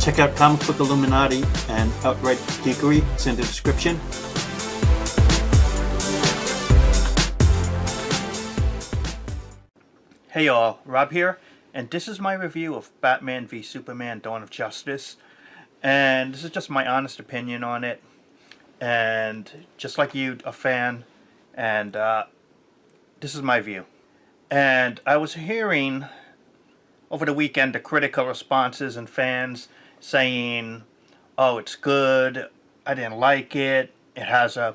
Check out Comic Book Illuminati and Outright Geekery. It's in the description. Hey y'all, Rob here, and this is my review of Batman v Superman Dawn of Justice. And this is just my honest opinion on it. And just like you, a fan, and this is my view. And I was hearing over the weekend the critical responses and fans saying, oh, it's good, I didn't like it, it has a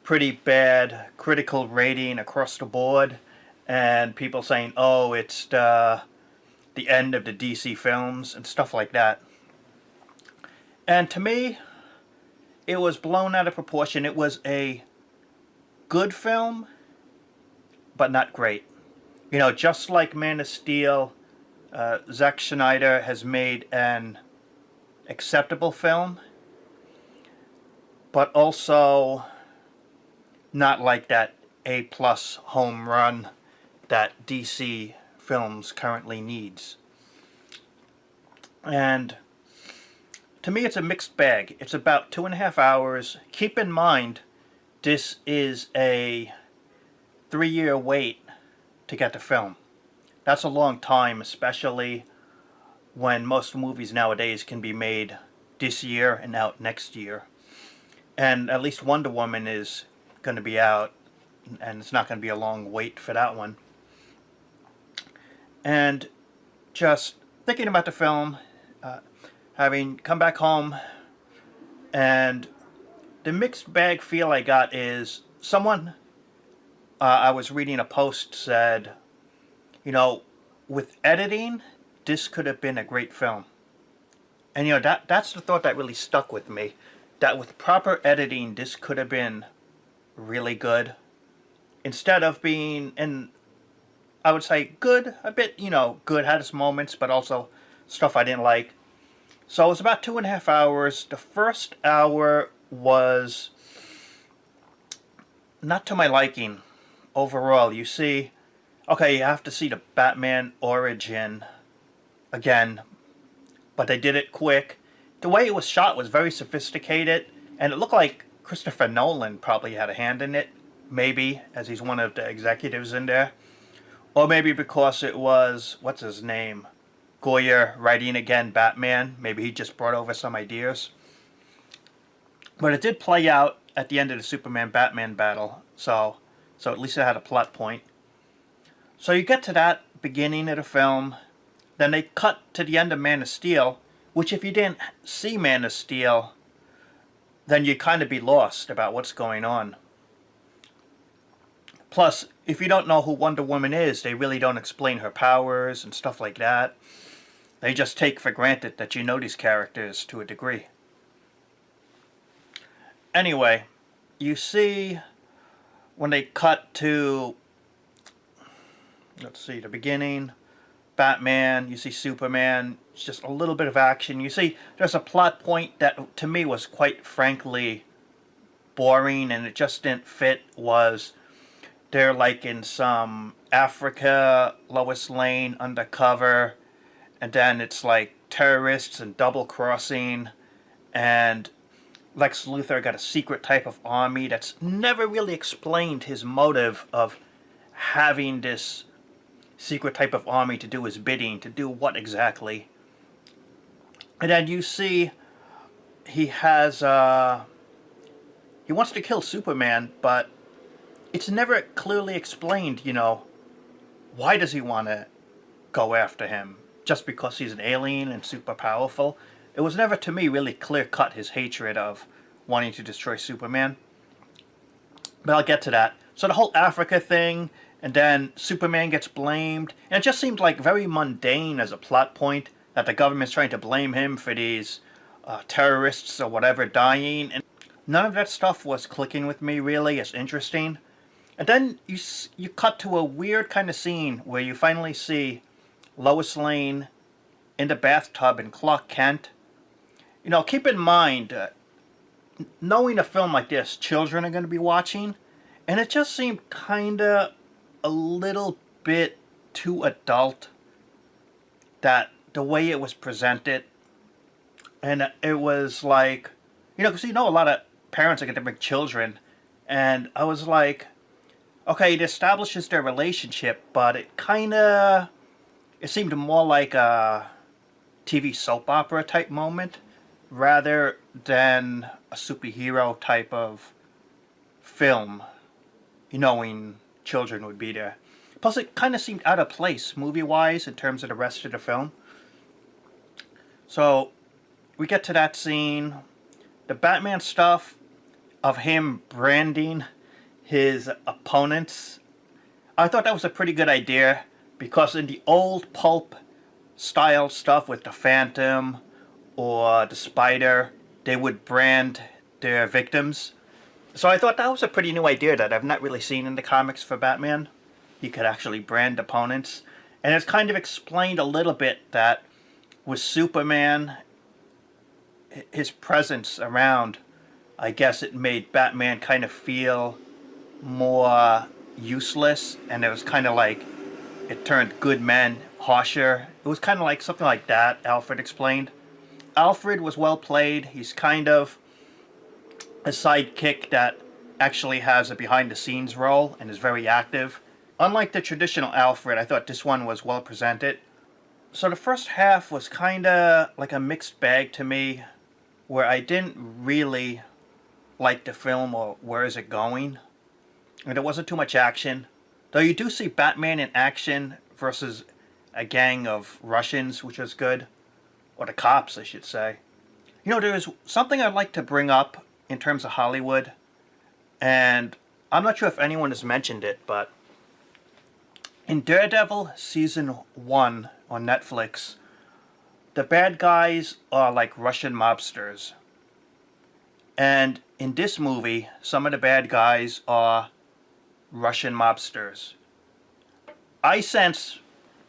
pretty bad critical rating across the board, and people saying, oh, it's the end of the DC films and stuff like that. And to me, it was blown out of proportion. It was a good film, but not great. You know, just like Man of Steel, Zack Snyder has made an acceptable film, but also not like that A+ home run that DC films currently needs. And to me, it's a mixed bag. It's about 2.5 hours. Keep in mind, this is a 3-year wait to get the film. That's a long time, especially when most movies nowadays can be made this year and out next year. And at least Wonder Woman is going to be out, and it's not going to be a long wait for that one. And just thinking about the film, having come back home, and the mixed bag feel I got is someone, I was reading a post, said, you know, with editing, this could have been a great film. And you know, that's the thought that really stuck with me, that with proper editing, this could have been really good. Instead of being, and I would say good, a bit, you know, good, had its moments, but also stuff I didn't like. So it was about 2.5 hours. The first hour was not to my liking overall. You see, okay, you have to see the Batman origin again, but they did it quick. The way it was shot was very sophisticated, and it looked like Christopher Nolan probably had a hand in it, maybe, as he's one of the executives in there. Or maybe because it was, what's his name, Goyer writing again Batman. Maybe he just brought over some ideas. But it did play out at the end of the Superman-Batman battle, so at least it had a plot point. So you get to that beginning of the film, then they cut to the end of Man of Steel, which if you didn't see Man of Steel, then you'd kind of be lost about what's going on. Plus, if you don't know who Wonder Woman is, they really don't explain her powers and stuff like that. They just take for granted that you know these characters to a degree. Anyway, you see when they cut to, let's see, the beginning, Batman, you see Superman, it's just a little bit of action. You see there's a plot point that to me was quite frankly boring, and it just didn't fit. Was they're like in some Africa, Lois Lane undercover, and then it's like terrorists and double crossing, and Lex Luthor got a secret type of army that's never really explained his motive of having this secret type of army to do his bidding, to do what exactly. And then you see he has, he wants to kill Superman, but it's never clearly explained, you know, why does he want to go after him? Just because he's an alien and super powerful? It was never, to me, really clear-cut, his hatred of wanting to destroy Superman. But I'll get to that. So the whole Africa thing, and then Superman gets blamed, and it just seemed like very mundane as a plot point, that the government's trying to blame him for these terrorists or whatever dying, and none of that stuff was clicking with me really as interesting. And then you cut to a weird kind of scene where you finally see Lois Lane in the bathtub and Clark Kent. You know, keep in mind, knowing a film like this, children are going to be watching, and it just seemed kind of a little bit too adult, that the way it was presented, And it was like, because a lot of parents are going to bring children, and I was like, okay, it establishes their relationship, but it seemed more like a TV soap opera type moment rather than a superhero type of film, knowing children would be there. Plus, it kind of seemed out of place movie-wise in terms of the rest of the film. So, we get to that scene. The Batman stuff of him branding his opponents, I thought that was a pretty good idea, because in the old pulp style stuff with the Phantom or the Spider, they would brand their victims. So I thought that was a pretty new idea that I've not really seen in the comics for Batman. He could actually brand opponents. And it's kind of explained a little bit that with Superman, his presence around, I guess it made Batman kind of feel more useless, and it was kind of like it turned good men harsher. It was kind of like something like that, Alfred explained. Alfred was well played. He's kind of a sidekick that actually has a behind-the-scenes role and is very active. Unlike the traditional Alfred, I thought this one was well presented. So the first half was kind of like a mixed bag to me, where I didn't really like the film or where is it going. And there wasn't too much action. Though you do see Batman in action versus a gang of Russians, which was good. Or the cops, I should say. There's something I'd like to bring up in terms of Hollywood. And I'm not sure if anyone has mentioned it, but in Daredevil Season 1 on Netflix, the bad guys are like Russian mobsters. And in this movie, some of the bad guys are Russian mobsters. I sense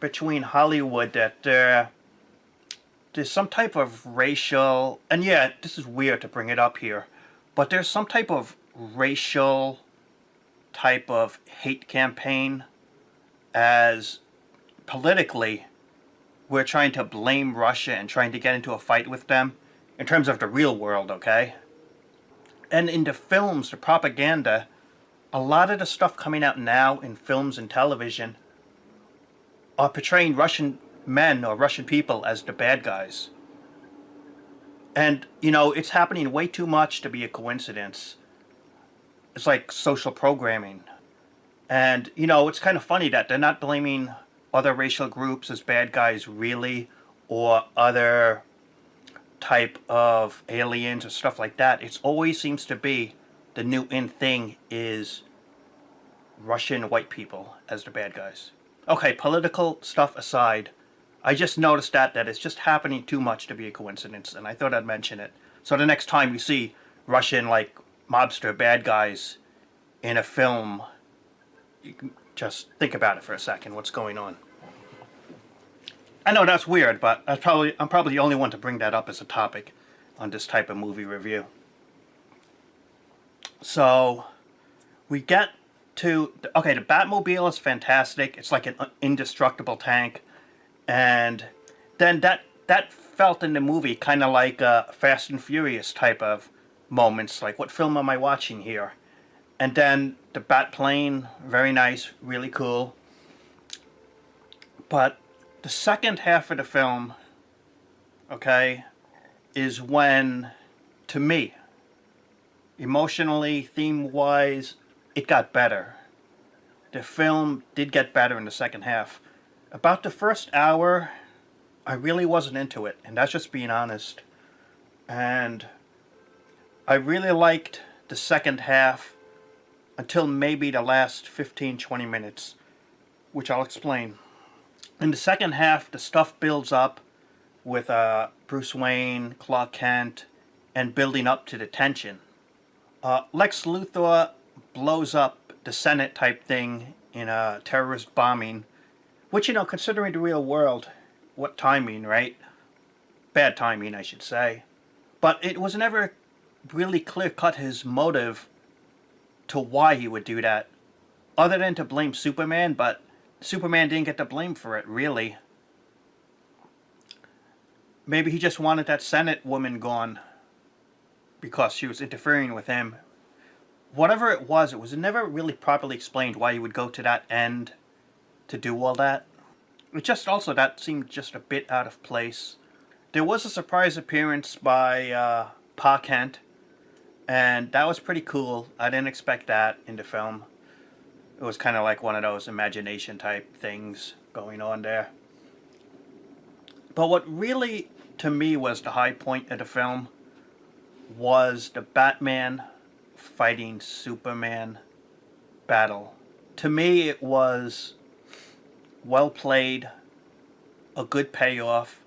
between Hollywood that there's some type of racial, and yeah, this is weird to bring it up here, but there's some type of racial type of hate campaign, as politically we're trying to blame Russia and trying to get into a fight with them in terms of the real world, okay? And in the films, the propaganda, a lot of the stuff coming out now in films and television are portraying Russian men or Russian people as the bad guys. And, it's happening way too much to be a coincidence. It's like social programming. And, it's kind of funny that they're not blaming other racial groups as bad guys really, or other type of aliens or stuff like that. It always seems to be the new in thing is Russian white people as the bad guys. Okay, political stuff aside, I just noticed that it's just happening too much to be a coincidence, and I thought I'd mention it. So the next time you see Russian, like, mobster bad guys in a film, you can just think about it for a second, what's going on. I know that's weird, but I'm probably the only one to bring that up as a topic on this type of movie review. So, we get to, the Batmobile is fantastic. It's like an indestructible tank. And then that felt in the movie kind of like a Fast and Furious type of moments. Like, what film am I watching here? And then the Batplane, very nice, really cool. But the second half of the film, is when, to me, emotionally, theme-wise, it got better. The film did get better in the second half. About the first hour, I really wasn't into it, and that's just being honest. And I really liked the second half until maybe the last 15-20 minutes, which I'll explain. In the second half, the stuff builds up with Bruce Wayne, Clark Kent, and building up to the tension. Lex Luthor blows up the Senate type thing in a terrorist bombing, which, considering the real world, what timing, right? Bad timing, I should say. But it was never really clear-cut his motive to why he would do that, other than to blame Superman, but Superman didn't get the blame for it, really. maybe he just wanted that Senate woman gone because she was interfering with him. Whatever it was never really properly explained why he would go to that end to do all that. It just also, that seemed just a bit out of place. There was a surprise appearance by Pa Kent, and that was pretty cool. I didn't expect that in the film. It was kind of like one of those imagination type things going on there. But what really, to me, was the high point of the film was the Batman fighting Superman battle. To me, it was well played, a good payoff.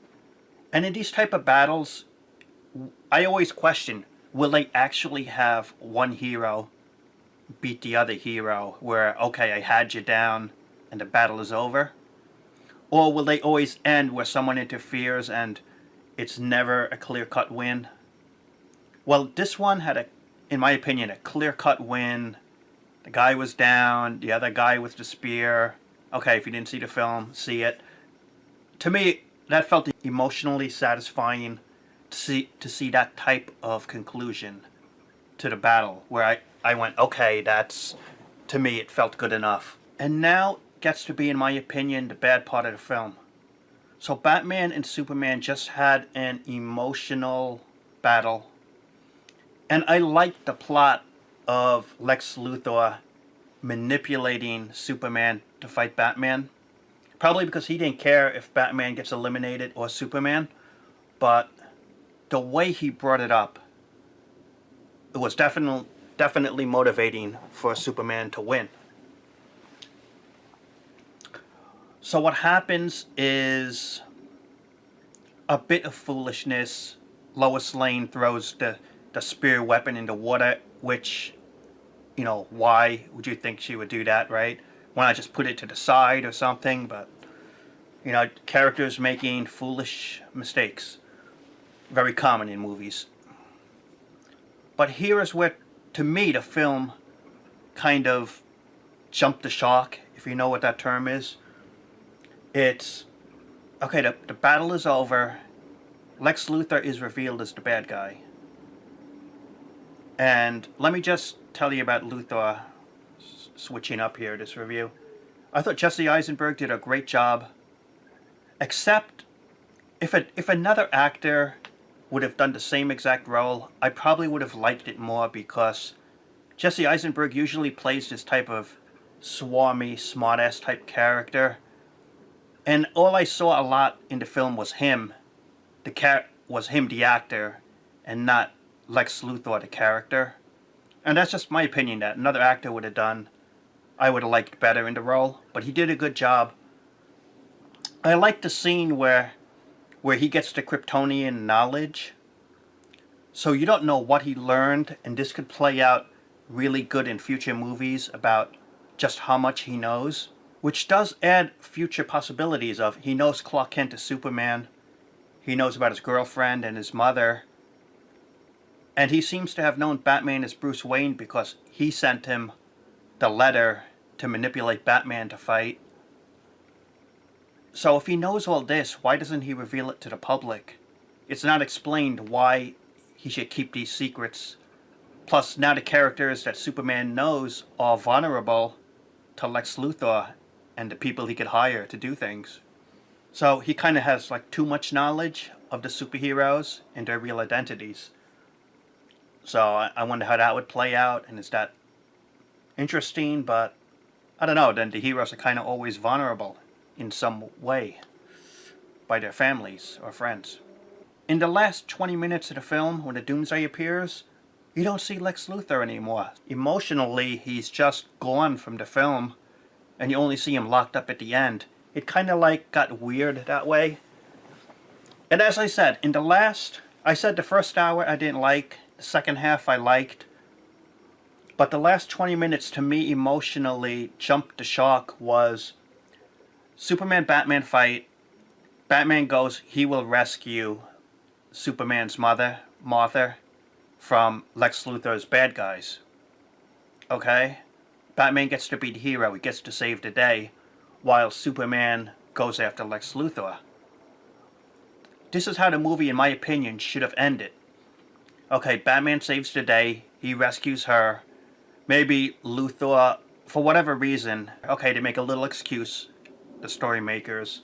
And in these type of battles, I always question, will they actually have one hero beat the other hero where, okay, I had you down and the battle is over? Or will they always end where someone interferes and it's never a clear-cut win? Well, this one had, in my opinion, a clear-cut win. The guy was down, the other guy with the spear. Okay, if you didn't see the film, see it. To me, that felt emotionally satisfying to see that type of conclusion to the battle, where I went, okay, that's, to me, it felt good enough. And now gets to be, in my opinion, the bad part of the film. So Batman and Superman just had an emotional battle. And I liked the plot of Lex Luthor manipulating Superman to fight Batman. Probably because he didn't care if Batman gets eliminated or Superman. But the way he brought it up, it was definitely motivating for Superman to win. So what happens is a bit of foolishness. Lois Lane throws the spear weapon in the water, which, you know, why would you think she would do that, right? Why not just put it to the side or something? But, you know, characters making foolish mistakes. Very common in movies. But here is where, to me, the film kind of jumped the shark, if you know what that term is. It's, okay, the battle is over. Lex Luthor is revealed as the bad guy. And let me just tell you about Luthor, switching up here, this review. I thought Jesse Eisenberg did a great job. Except, if another actor would have done the same exact role, I probably would have liked it more, because Jesse Eisenberg usually plays this type of swarmy, smartass type character. And all I saw a lot in the film was him. The actor, and not Lex Luthor, the character. And that's just my opinion, that another actor would have done, I would have liked better in the role. But he did a good job. I like the scene where he gets the Kryptonian knowledge. So you don't know what he learned, and this could play out really good in future movies about just how much he knows. Which does add future possibilities of, he knows Clark Kent is Superman. He knows about his girlfriend and his mother. And he seems to have known Batman as Bruce Wayne because he sent him the letter to manipulate Batman to fight. So if he knows all this, why doesn't he reveal it to the public? It's not explained why he should keep these secrets. Plus, now the characters that Superman knows are vulnerable to Lex Luthor and the people he could hire to do things. So he kind of has like too much knowledge of the superheroes and their real identities. So I wonder how that would play out, and is that interesting? But I don't know, then the heroes are kind of always vulnerable in some way by their families or friends. In the last 20 minutes of the film, when the Doomsday appears, you don't see Lex Luthor anymore. Emotionally, he's just gone from the film, and you only see him locked up at the end. It kind of like got weird that way. And as I said, I said the first hour I didn't like, the second half I liked, but the last 20 minutes to me emotionally jumped the shark. Was Superman-Batman fight. Batman goes, he will rescue Superman's mother, Martha, from Lex Luthor's bad guys. Okay? Batman gets to be the hero, he gets to save the day, while Superman goes after Lex Luthor. This is how the movie, in my opinion, should have ended. Okay, Batman saves the day. He rescues her. Maybe Luthor, for whatever reason, okay, they make a little excuse, the story makers.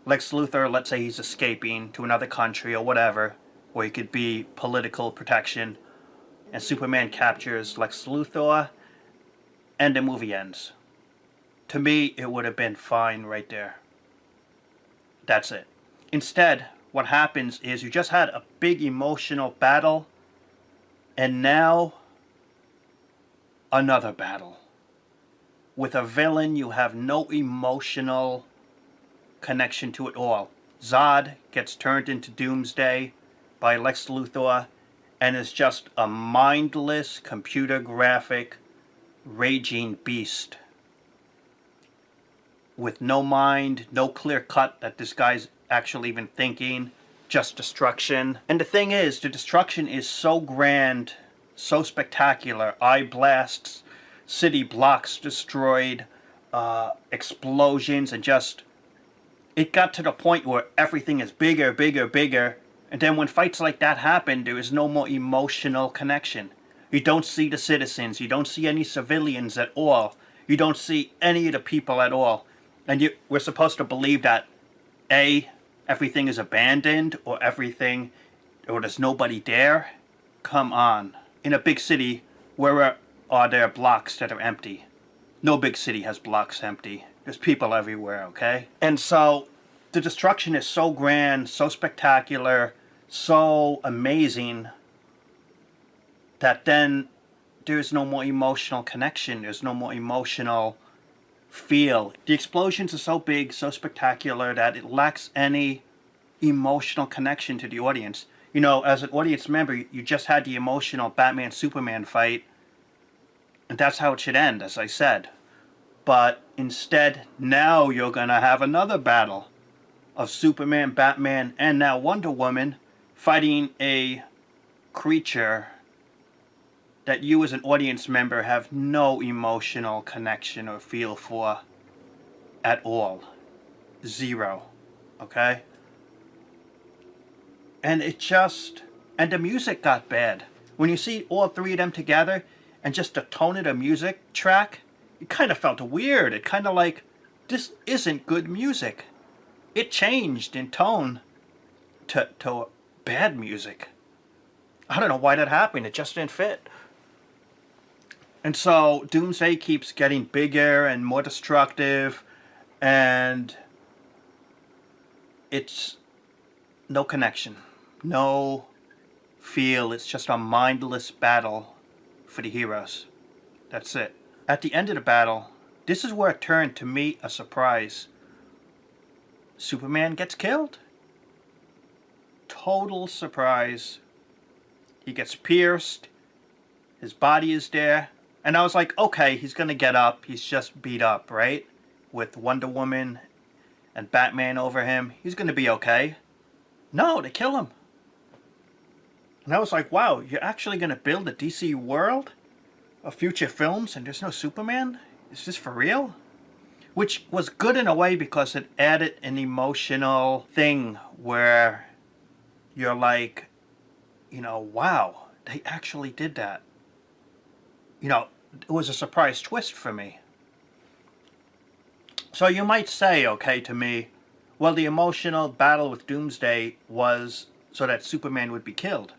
Lex Luthor, let's say he's escaping to another country or whatever, where he could be political protection, and Superman captures Lex Luthor, and the movie ends. To me, it would have been fine right there. That's it. Instead, what happens is you just had a big emotional battle, and now another battle. With a villain you have no emotional connection to at all. Zod gets turned into Doomsday by Lex Luthor and is just a mindless computer graphic raging beast with no mind, no clear cut that this guy's actually even thinking, just destruction. And the thing is, the destruction is so grand, so spectacular. Eye blasts, city blocks destroyed, explosions, and just, it got to the point where everything is bigger, bigger, bigger. And then when fights like that happen, there is no more emotional connection. You don't see the citizens. You don't see any civilians at all. You don't see any of the people at all. And we're supposed to believe that, A, everything is abandoned, or there's nobody there. Come on. In a big city, where are there blocks that are empty? No big city has blocks empty. There's people everywhere, okay? And so, the destruction is so grand, so spectacular, so amazing, that then there's no more emotional connection. There's no more emotional feel. The explosions are so big, so spectacular, that it lacks any emotional connection to the audience. You know, as an audience member, you just had the emotional Batman-Superman fight, and that's how it should end, as I said. But instead, now you're gonna have another battle of Superman, Batman, and now Wonder Woman fighting a creature that you as an audience member have no emotional connection or feel for at all. Zero. Okay? And and the music got bad. When you see all three of them together, and just the tone of the music track, it kind of felt weird. It kind of like, this isn't good music. It changed in tone to bad music. I don't know why that happened. It just didn't fit. And so Doomsday keeps getting bigger and more destructive, and it's no connection, no feel. It's just a mindless battle for the heroes. That's it. At the end of the battle, this is where it turned to me a surprise. Superman gets killed. Total surprise. He gets pierced. His body is there. And I was like, okay, he's going to get up. He's just beat up, right? With Wonder Woman and Batman over him. He's going to be okay. No, they kill him. And I was like, wow, you're actually going to build a DC world of future films and there's no Superman? Is this for real? Which was good in a way because it added an emotional thing where you're like, you know, wow, they actually did that. You know, it was a surprise twist for me. So you might say, okay, to me, well, the emotional battle with Doomsday was so that Superman would be killed.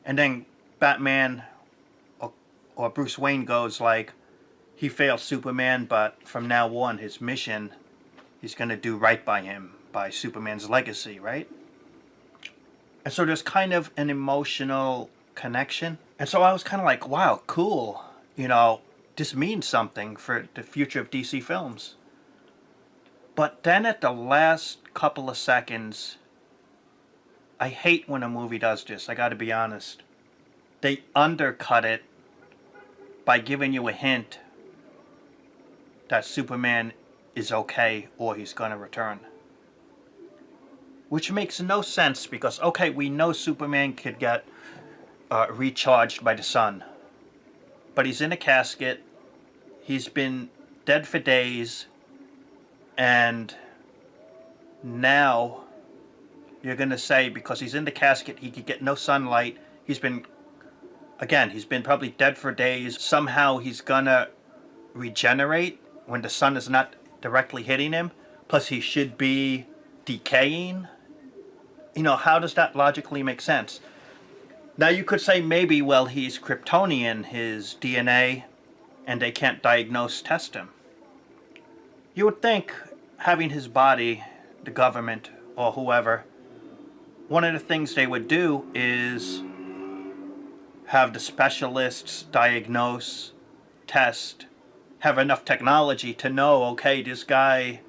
And then Batman or Bruce Wayne goes like, he failed Superman, but from now on, his mission, he's going to do right by him, by Superman's legacy, right? And so there's kind of an emotional connection. And so I was kind of like, wow, cool. You know, this means something for the future of DC films. But then at the last couple of seconds, I hate when a movie does this, I gotta be honest. They undercut it by giving you a hint that Superman is okay or he's gonna return. Which makes no sense because, okay, we know Superman could get recharged by the sun. But he's in a casket, he's been dead for days, and now You're going to say because he's in the casket, he could get no sunlight. He's been probably dead for days. Somehow he's going to regenerate when the sun is not directly hitting him. Plus he should be decaying. How does that logically make sense? Now you could say maybe, well, he's Kryptonian, his DNA, and they can't test him. You would think having his body, the government or whoever, one of the things they would do is have the specialists diagnose, test, have enough technology to know, okay, this guy,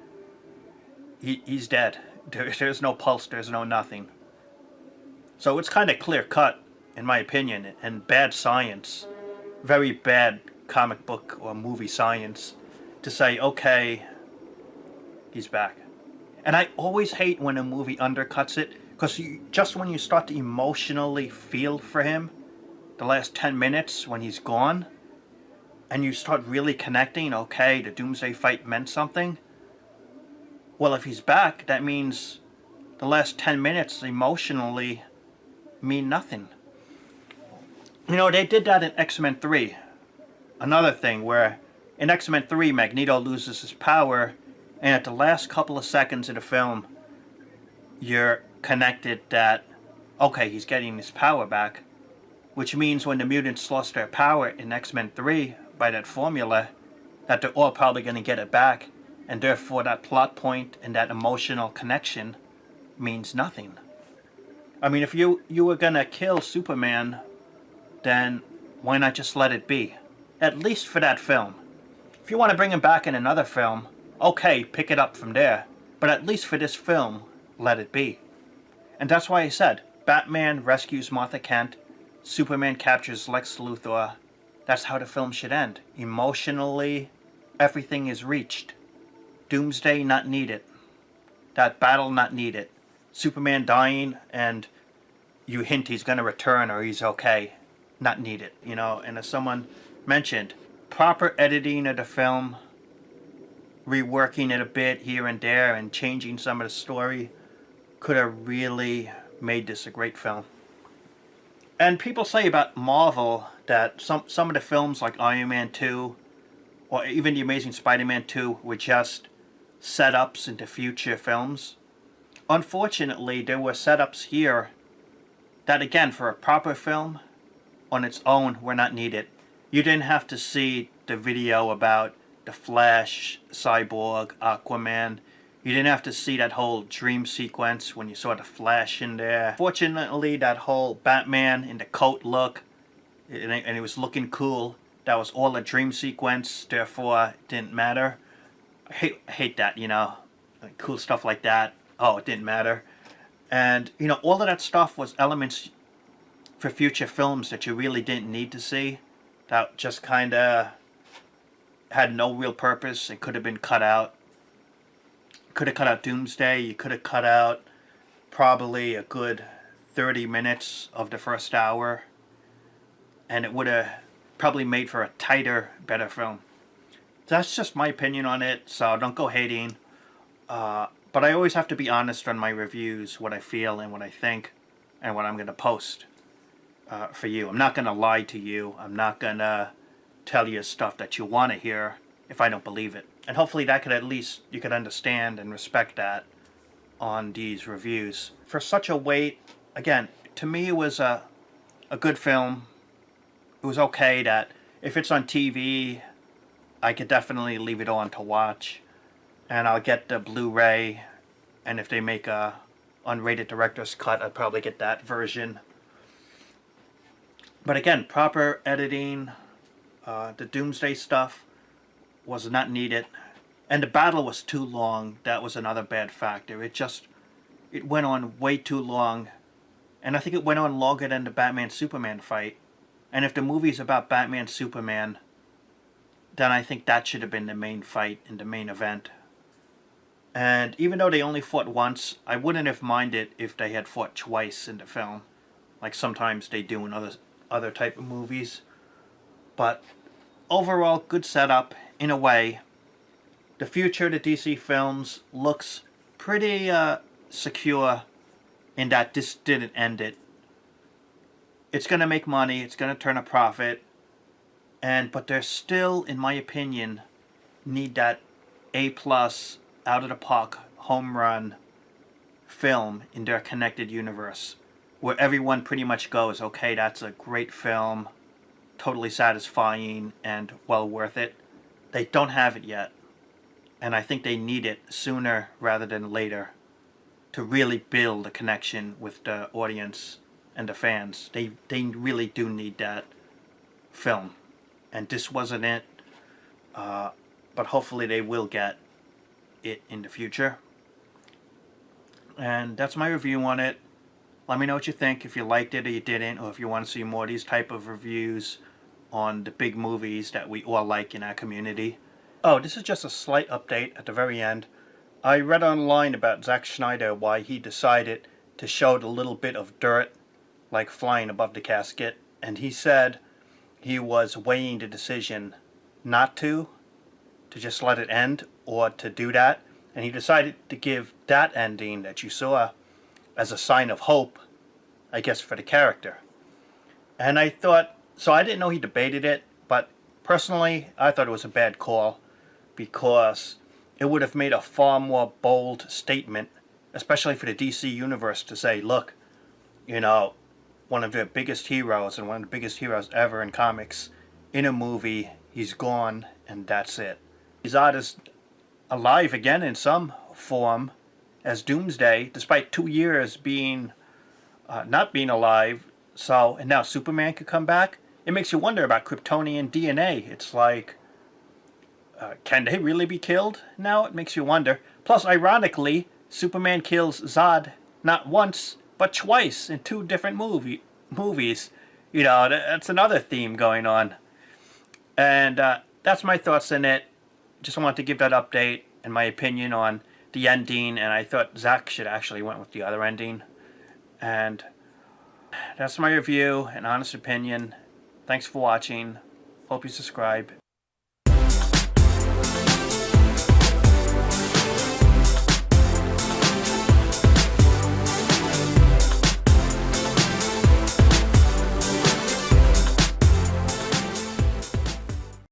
he's dead. There's no pulse, there's no nothing. So it's kind of clear cut, in my opinion, and bad science, very bad comic book or movie science, to say, okay, he's back. And I always hate when a movie undercuts it, because just when you start to emotionally feel for him, the last 10 minutes when he's gone, and you start really connecting, okay, the Doomsday fight meant something. Well, if he's back, that means the last 10 minutes emotionally mean nothing. They did that in X-Men 3. Another thing where in X-Men 3, Magneto loses his power, and at the last couple of seconds of the film, you're connected that, okay, he's getting his power back, which means when the mutants lost their power in X-Men 3 by that formula, that they're all probably going to get it back, and therefore that plot point and that emotional connection means nothing. I mean, if you were going to kill Superman, then why not just let it be? At least for that film. If you want to bring him back in another film, okay, pick it up from there. But at least for this film, let it be. And that's why I said, Batman rescues Martha Kent, Superman captures Lex Luthor. That's how the film should end. Emotionally, everything is reached. Doomsday not needed. That battle not needed. Superman dying and you hint he's going to return or he's okay. Not needed, And as someone mentioned, proper editing of the film, reworking it a bit here and there and changing some of the story could have really made this a great film. And people say about Marvel that some of the films like Iron Man 2 or even The Amazing Spider-Man 2 were just setups into future films. Unfortunately, there were setups here that, again, for a proper film on its own were not needed. You didn't have to see the video about the Flash, Cyborg, Aquaman. You didn't have to see that whole dream sequence when you saw the Flash in there. Fortunately, that whole Batman in the coat look, and it was looking cool, that was all a dream sequence, therefore it didn't matter. I hate that, like cool stuff like that. Oh, it didn't matter. And, all of that stuff was elements for future films that you really didn't need to see. That just kind of had no real purpose. It could have been cut out. Could have cut out Doomsday. You could have cut out probably a good 30 minutes of the first hour. And it would have probably made for a tighter, better film. That's just my opinion on it, so don't go hating. But I always have to be honest on my reviews, what I feel and what I think, and what I'm going to post for you. I'm not going to lie to you. I'm not going to tell you stuff that you want to hear if I don't believe it. And hopefully that could at least, you could understand and respect that on these reviews. For such a wait, again, to me it was a good film. It was okay that if it's on TV, I could definitely leave it on to watch. And I'll get the Blu-ray, and if they make a unrated director's cut, I'd probably get that version. But again, proper editing, the Doomsday stuff was not needed, and the battle was too long. That was another bad factor. It went on way too long, and I think it went on longer than the Batman-Superman fight. And if the movie's about Batman-Superman, then I think that should have been the main fight in the main event. And even though they only fought once, I wouldn't have minded if they had fought twice in the film, like sometimes they do in other type of movies. But overall, good setup in a way. The future of the DC films looks pretty secure in that this didn't end it. It's going to make money, it's going to turn a profit, but there's still, in my opinion, need that A+, out of the park, home run film in their connected universe, where everyone pretty much goes, okay, that's a great film, totally satisfying and well worth it. They don't have it yet, and I think they need it sooner rather than later to really build a connection with the audience and the fans. They really do need that film, and this wasn't it, but hopefully they will get it in the future. And that's my review on it. Let me know what you think, if you liked it or you didn't, or if you want to see more of these type of reviews on the big movies that we all like in our community. Oh, this is just a slight update at the very end. I read online about Zack Snyder, why he decided to show the little bit of dirt like flying above the casket, and he said he was weighing the decision not to just let it end, or to do that, and he decided to give that ending that you saw as a sign of hope, I guess, for the character. And I thought, so I didn't know he debated it, but personally I thought it was a bad call, because it would have made a far more bold statement, especially for the DC universe, to say, look, you know, one of their biggest heroes, and one of the biggest heroes ever in comics, in a movie, he's gone, and that's it. Zod is alive again in some form as Doomsday, despite 2 years being not being alive. So, and now Superman could come back. It makes you wonder about Kryptonian DNA. It's like, can they really be killed now? It makes you wonder. Plus, ironically, Superman kills Zod not once, but twice in 2 different movies. You know, that's another theme going on. And that's my thoughts on it. Just wanted to give that update and my opinion on the ending, and I thought Zack should actually went with the other ending. And that's my review and honest opinion. Thanks for watching. Hope you subscribe.